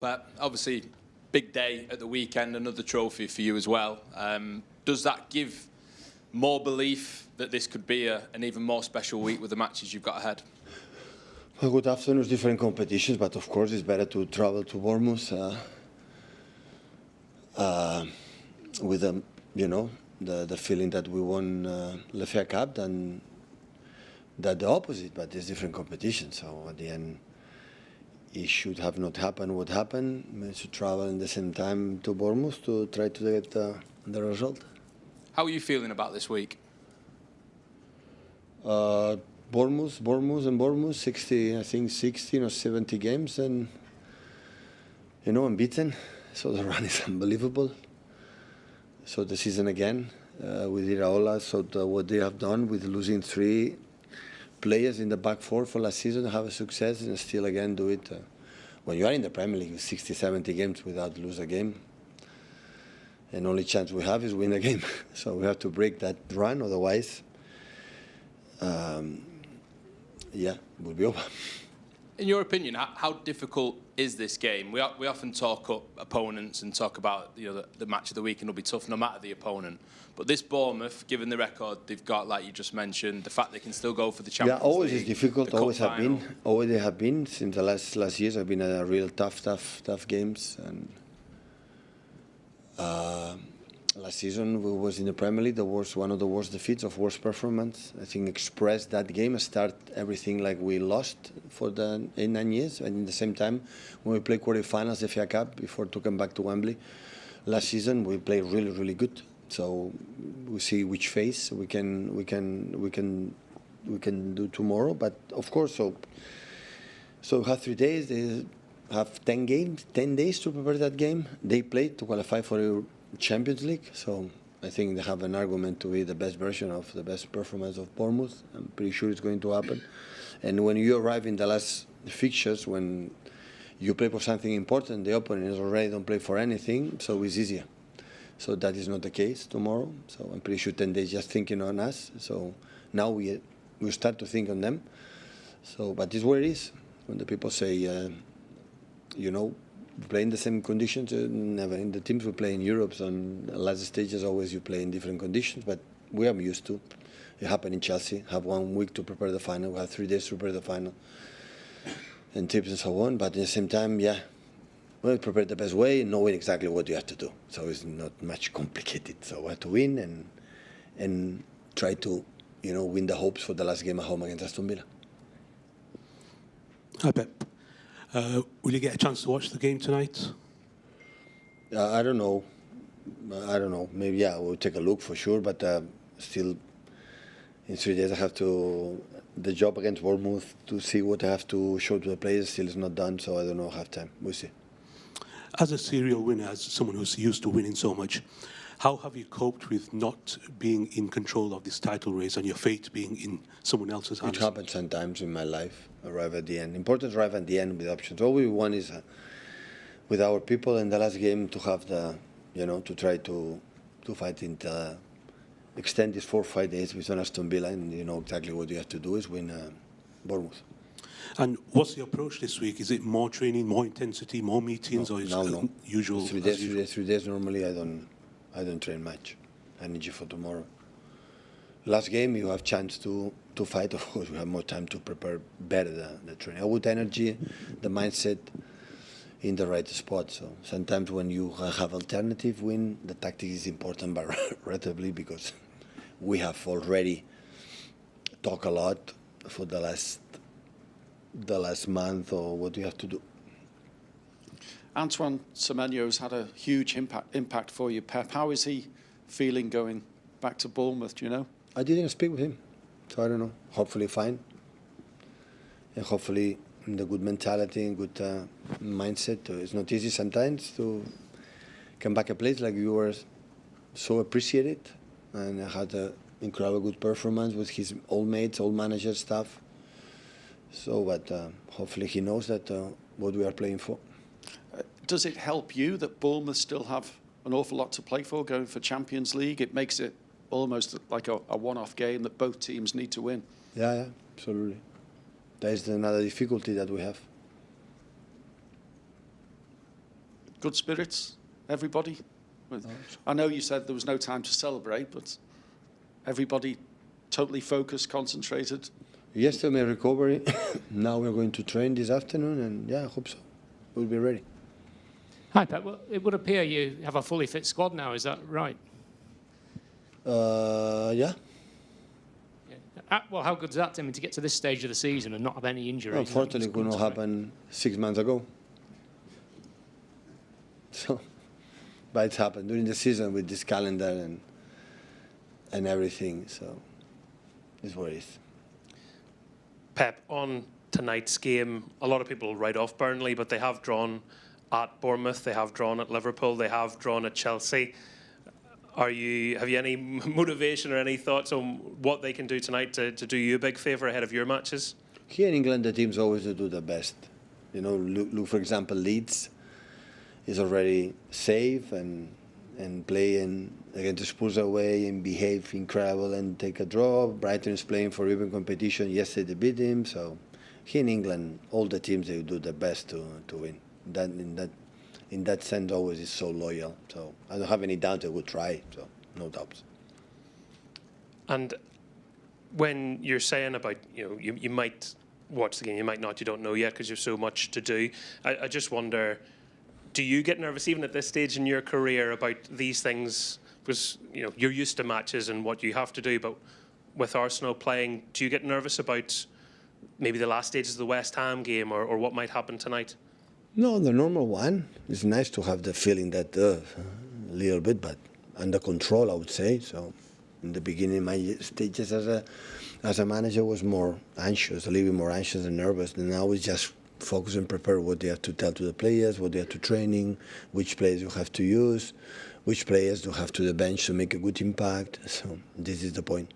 But obviously, big day at the weekend, another trophy for you as well. Does that give more belief that this could be an even more special week with the matches you've got ahead? Well, good afternoon. It's different competitions, but of course it's better to travel to Bournemouth with the feeling that we won the FA Cup than that the opposite. But it's different competition, so at the end it should have not happened what happened. We should travel in the same time to Bournemouth to try to get the result. How are you feeling about this week? Bournemouth, 16 or 70 games and, unbeaten. So the run is unbelievable. So the season again with Iraola, so what they have done with losing 3 players in the back 4 for last season, have a success and still again do it. When you are in the Premier League with 60, 70 games without lose a game, and only chance we have is win a game. So we have to break that run, otherwise we'll be over. In your opinion, how difficult is this game? We often talk up opponents and talk about the match of the weekend will be tough no matter the opponent. But this Bournemouth, given the record they've got, like you just mentioned, the fact they can still go for the Champions League. Yeah, always is difficult. Always have been. Always they have been since the last years. Have been a real tough games. And last season we was in the Premier League. One of the worst defeats, of worst performance. I think expressed that game, start everything like we lost for the 8-9 years. And at the same time, when we play quarterfinals, the FA Cup, before to come back to Wembley, last season we played really, really good. So we see which phase we can do tomorrow. But of course, so have 3 days. They have 10 days to prepare that game. They play to qualify for the Champions League. So I think they have an argument to be the best version of the best performance of Bournemouth. I'm pretty sure it's going to happen. And when you arrive in the last fixtures, when you play for something important, the opponent already don't play for anything, so it's easier. So that is not the case tomorrow. So I'm pretty sure 10 days just thinking on us. So now we start to think on them. So, but it's what it is. When the people say, play in the same conditions, never. In the teams we play in Europe, so on the last stages always you play in different conditions, but we are used to. It happened in Chelsea, have 1 week to prepare the final, we have 3 days to prepare the final, and tips and so on, but at the same time, well, prepare the best way, knowing exactly what you have to do. So it's not much complicated. So we have to win and try to, win the hopes for the last game at home against Aston Villa. Hi, Pep. Will you get a chance to watch the game tonight? I don't know. Maybe, we'll take a look for sure, but still in 3 days I have to, the job against Bournemouth to see what I have to show to the players still is not done, so I don't know, have time. We'll see. As a serial winner, as someone who's used to winning so much, how have you coped with not being in control of this title race and your fate being in someone else's hands? It happens sometimes in my life, arrive at the end. Important to arrive at the end with options. All we want is with our people in the last game to have the, to try to fight in the, extend these 4 or 5 days with Aston Villa, and you know exactly what you have to do is win Bournemouth. And what's the approach this week? Is it more training, more intensity, more meetings, or is it usual? 3 days. 3 days. Normally, I don't train much. Energy for tomorrow. Last game, you have chance to fight. Of course, we have more time to prepare better the training. With energy, the mindset in the right spot. So sometimes when you have alternative win, the tactic is important, but relatively because we have already talked a lot for the last month or what you have to do. Antoine Semenyo's had a huge impact for you, Pep. How is he feeling going back to Bournemouth, do you know? I didn't speak with him, so I don't know. Hopefully fine. And hopefully in the good mentality and good mindset. It's not easy sometimes to come back a place like you were so appreciated and had an incredible good performance with his old mates, old manager, staff. So, but hopefully he knows that what we are playing for. Does it help you that Bournemouth still have an awful lot to play for going for Champions League? It makes it almost like a one-off game that both teams need to win. Yeah, absolutely. That is another difficulty that we have. Good spirits, everybody? I know you said there was no time to celebrate, but everybody totally focused, concentrated? Yesterday, my recovery. Now we're going to train this afternoon, and yeah, I hope so. We'll be ready. Hi, Pep. Well, it would appear you have a fully fit squad now. Is that right? Yeah. Well, how good's that, Tim, to get to this stage of the season and not have any injuries? Unfortunately, it could not happen 6 months ago. So, but it's happened during the season with this calendar and everything. So, it's what it is. Pep, on tonight's game, a lot of people write off Burnley, but they have drawn at Bournemouth, they have drawn at Liverpool, they have drawn at Chelsea. Have you any motivation or any thoughts on what they can do tonight to do you a big favour ahead of your matches? Here in England, the teams always do the best. You know, look for example, Leeds is already safe and playing against Spurs away and behave incredible and take a draw. Brighton is playing for even competition. Yesterday they beat him. So here in England, all the teams, they do their best to win. In that sense, always is so loyal. So I don't have any doubt they would try. So no doubts. And when you're saying about, you might watch the game, you might not, you don't know yet because you have so much to do. I just wonder, do you get nervous even at this stage in your career about these things? Because you're used to matches and what you have to do, but with Arsenal playing, do you get nervous about maybe the last stages of the West Ham game or what might happen tonight? No, the normal one. It's nice to have the feeling that a little bit, but under control, I would say. So, in the beginning, my stages as a manager was more anxious, a little bit more anxious and nervous. And now it's just focus and prepare what they have to tell to the players, what they have to training, which players you have to use, which players you have to the bench to make a good impact. So this is the point.